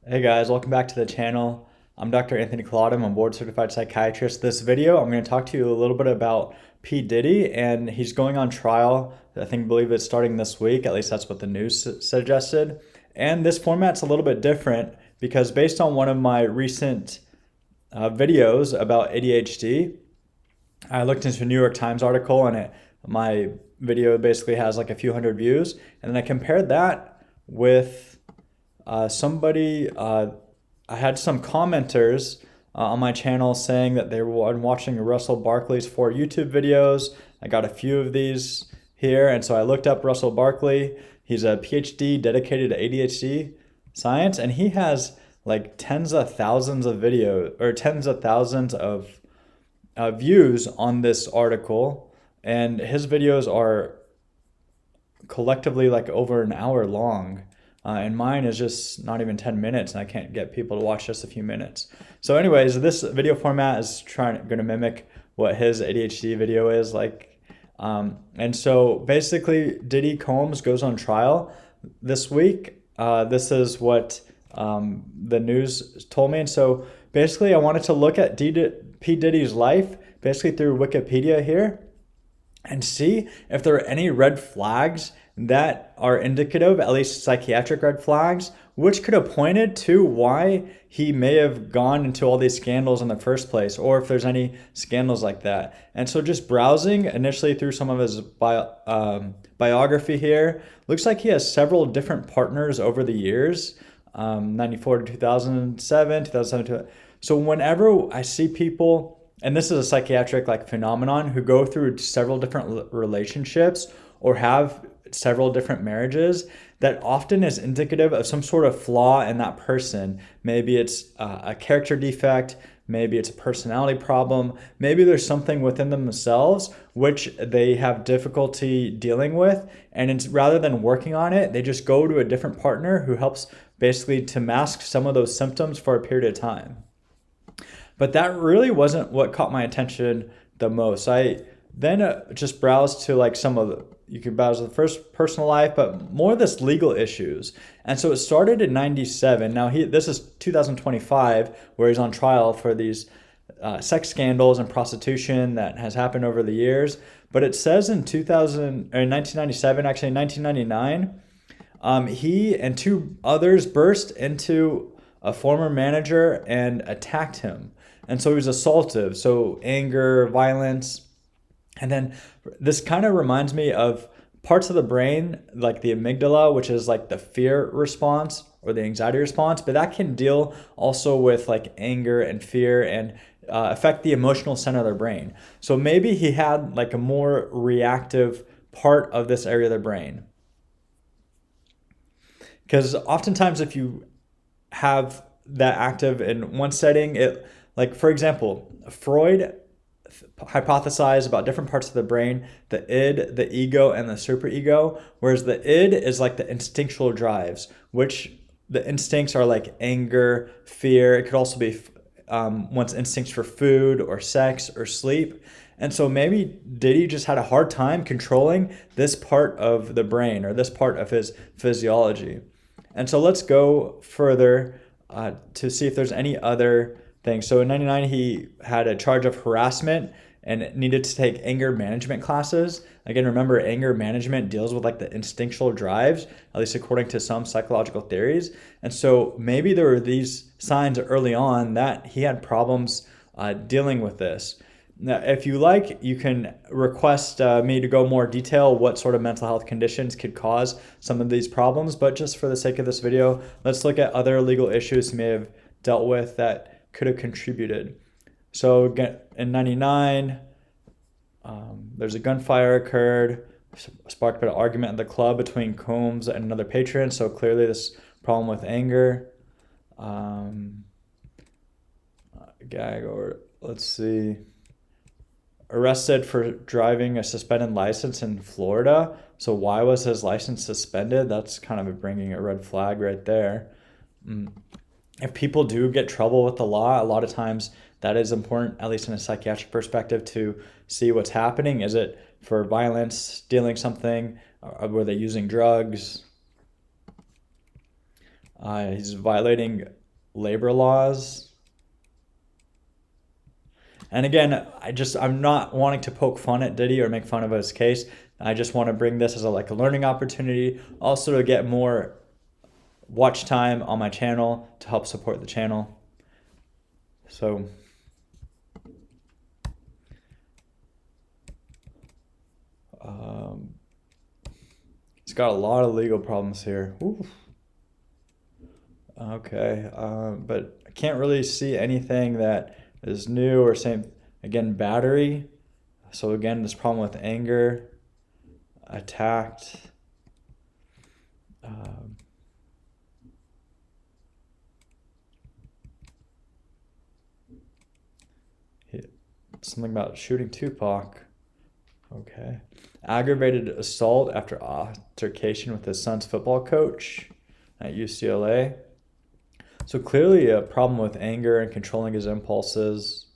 Hey guys, welcome back to the channel. I'm Dr. Anthony Collada. I'm a board certified psychiatrist. This video, I'm going to talk to you a little bit about P. Diddy, and he's going on trial. Believe it's starting this week. At least that's what the news suggested. And this format's a little bit different because based on one of my recent videos about ADHD, I looked into a New York Times article, and my video basically has like a few hundred views, and then I compared that with somebody. I had some commenters on my channel saying that they were watching Russell Barkley's 4 YouTube videos. I got a few of these here, and so I looked up Russell Barkley. He's a PhD dedicated to ADHD science, and he has like tens of thousands of videos or tens of thousands of views on this article, and his videos are collectively like over an hour long. And mine is just not even 10 minutes, and I can't get people to watch just a few minutes. So anyways, this video format is going to mimic what his ADHD video is like. And so basically, Diddy Combs goes on trial this week. This is what the news told me. And so basically, I wanted to look at P. Diddy's life, basically through Wikipedia here, and see if there are any red flags that are indicative, at least psychiatric red flags, which could have pointed to why he may have gone into all these scandals in the first place, or if there's any scandals like that. And so just browsing initially through some of his biography here, looks like he has several different partners over the years, 94 to 2007, 2007 to... So whenever I see people, and this is a psychiatric like phenomenon, who go through several different relationships or have several different marriages, that often is indicative of some sort of flaw in that person. Maybe it's a character defect, maybe it's a personality problem, maybe there's something within themselves which they have difficulty dealing with, and it's, rather than working on it, they just go to a different partner who helps basically to mask some of those symptoms for a period of time. But that really wasn't what caught my attention the most. I then just browsed to like some of the, you could browse the first personal life, but more this legal issues. And so it started in 97. Now this is 2025, where he's on trial for these sex scandals and prostitution that has happened over the years. But it says in 1997, actually in 1999, he and 2 others burst into a former manager and attacked him. And so he was assaultive, so anger, violence. And then this kind of reminds me of parts of the brain, like the amygdala, which is like the fear response or the anxiety response, but that can deal also with like anger and fear and affect the emotional center of their brain. So maybe he had like a more reactive part of this area of the brain. Because oftentimes if you have that active in one setting, it, like for example, Freud hypothesized about different parts of the brain, the id, the ego, and the superego, whereas the id is like the instinctual drives, which the instincts are like anger, fear. It could also be one's instincts for food or sex or sleep. And so maybe Diddy just had a hard time controlling this part of the brain or this part of his physiology. And so let's go further to see if there's any other things. So in 99, he had a charge of harassment and needed to take anger management classes. Again, remember, anger management deals with like the instinctual drives, at least according to some psychological theories. And so maybe there were these signs early on that he had problems dealing with this. Now, if you like, you can request me to go more detail what sort of mental health conditions could cause some of these problems. But just for the sake of this video, let's look at other legal issues he may have dealt with that could have contributed. So in 99, there's a gunfire occurred, sparked by an argument in the club between Combs and another patron. So clearly this problem with anger. Gag, or let's see. Arrested for driving a suspended license in Florida. So why was his license suspended? That's kind of bringing a red flag right there. If people do get trouble with the law, a lot of times that is important, at least in a psychiatric perspective, to see what's happening. Is it for violence, stealing something? Were they using drugs? He's violating labor laws. And again, I'm not wanting to poke fun at Diddy or make fun of his case. I just want to bring this as a learning opportunity, also to get more watch time on my channel to help support the channel. So he's got a lot of legal problems here. Oof. Okay, but I can't really see anything that is new or same. Again, battery. So again, this problem with anger, attacked. Something about shooting Tupac. Okay. Aggravated assault after altercation with his son's football coach at UCLA. So clearly a problem with anger and controlling his impulses.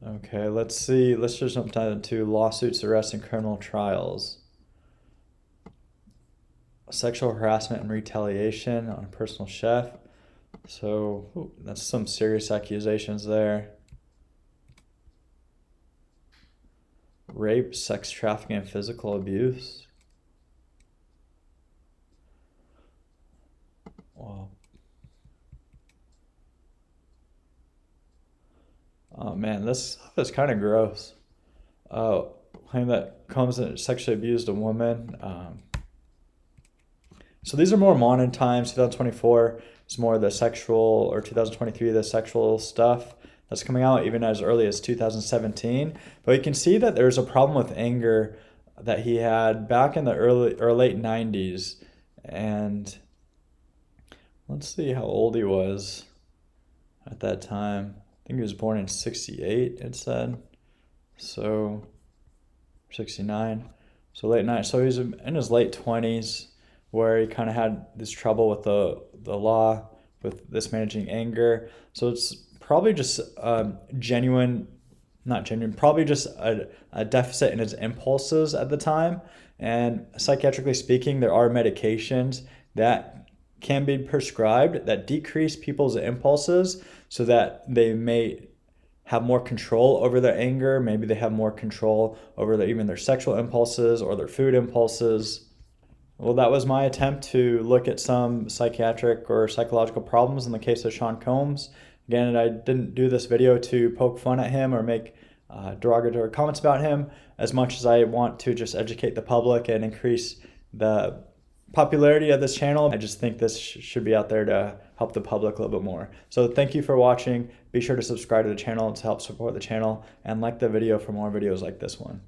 Okay, let's see. Let's just jump down into lawsuits, arrests, and criminal trials. Sexual harassment and retaliation on a personal chef. So that's some serious accusations there. Rape, sex trafficking, and physical abuse. Wow. Oh man, this stuff is kind of gross. Claim that Combs sexually abused a woman. So these are more modern times. 2024 is more the sexual, or 2023 the sexual stuff that's coming out even as early as 2017. But you can see that there's a problem with anger that he had back in the early or late 90s. And let's see how old he was at that time. I think he was born in 68, it said. So 69. So late 90s. So he's in his late 20s, where he kind of had this trouble with the law, with this managing anger. So it's probably just probably just a deficit in his impulses at the time. And psychiatrically speaking, there are medications that can be prescribed that decrease people's impulses so that they may have more control over their anger. Maybe they have more control over even their sexual impulses or their food impulses. Well, that was my attempt to look at some psychiatric or psychological problems in the case of Sean Combs. Again, I didn't do this video to poke fun at him or make derogatory comments about him, as much as I want to just educate the public and increase the popularity of this channel. I just think this should be out there to help the public a little bit more. So thank you for watching. Be sure to subscribe to the channel to help support the channel, and like the video for more videos like this one.